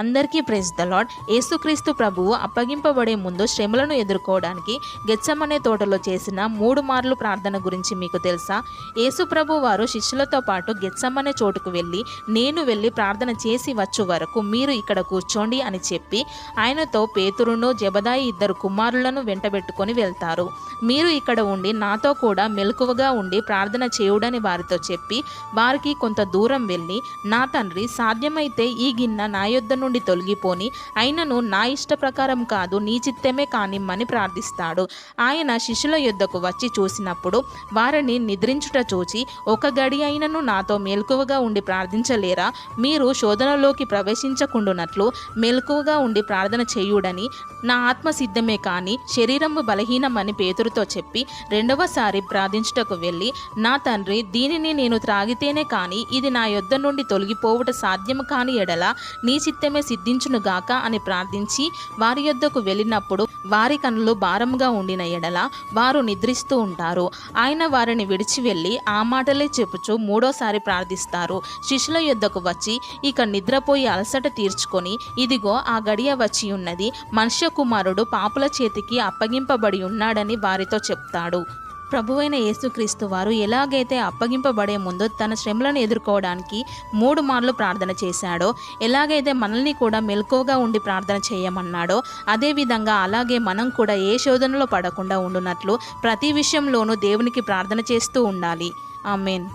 అందరికీ praise the lord. యేసుక్రీస్తు ప్రభువు అప్పగింపబడే ముందు శ్రమలను ఎదుర్కోవడానికి గెత్సెమనే తోటలో చేసిన 3 మార్లు ప్రార్థన గురించి మీకు తెలుసా? యేసు ప్రభు వారు శిష్యులతో పాటు గెత్సెమనే చోటుకు నేను వెళ్ళి ప్రార్థన చేసి వచ్చు వరకు మీరు ఇక్కడ కూర్చోండి అని చెప్పి ఆయనతో పేతురును జెబెదాయి 2 కుమారులను వెంటబెట్టుకొని వెళ్తారు. మీరు ఇక్కడ ఉండి నాతో కూడా మెలకువగా ఉండి ప్రార్థన చేయుడని వారితో చెప్పి వారికి కొంత దూరం వెళ్ళి, నా తండ్రి, సాధ్యమైతే ఈ గిన్నె నా యొద్ద నుండి తొలగిపోని, అయినను నా ఇష్ట ప్రకారం కాదు నీ చిత్తమే కానిమ్మని ప్రార్థిస్తాడు. ఆయన శిష్యుల యొద్దకు వచ్చి చూసినప్పుడు వారిని నిద్రించుట చూచి, ఒక గడి అయినను నాతో మెలకువగా ఉండి ప్రార్థించలేరా? మీరు శోధనలోకి ప్రవేశించకుండునట్లు మెలకువగా ఉండి ప్రార్థన చేయుడని, నా ఆత్మ సిద్ధమే కానీ శరీరము బలహీనమని పేతురుతో చెప్పి 2వసారి ప్రార్థించుటకు వెళ్ళి, నా తండ్రి, దీనిని నేను త్రాగితేనే కానీ ఇది నా యొద్ద నుండి తొలగిపోవుట సాధ్యము కాని ఎడల నీ చిత్తమే సిద్ధించునుగాక అని ప్రార్థించి వారి యొద్దకు వెళ్ళినప్పుడు వారి కన్నులు భారముగా ఉండిన ఎడల వారు నిద్రిస్తూ ఉంటారు. ఆయన వారిని విడిచి వెళ్ళి ఆ మాటలే చెప్పుచు 3వసారి ప్రార్థిస్తారు. శిష్యుల యొద్దకు వచ్చి, ఇక నిద్రపోయి అలసట తీర్చుకొని, ఇదిగో ఆ గడియ వచ్చి ఉన్నది, మనుష్య కుమారుడు పాపుల చేతికి అప్పగింపబడి ఉన్నాడని వారితో చెప్తాడు. ప్రభువైన యేసుక్రీస్తు వారు ఎలాగైతే అప్పగింపబడే ముందు తన శ్రమలను ఎదుర్కోవడానికి 3 మార్లు ప్రార్థన చేశాడో, ఎలాగైతే మనల్ని కూడా మెలకువగా ఉండి ప్రార్థన చేయమన్నాడో, అదేవిధంగా అలాగే మనం కూడా ఏ శోధనలో పడకుండా ఉండునట్లు ప్రతి విషయంలోనూ దేవునికి ప్రార్థన చేస్తూ ఉండాలి. ఆమేన్.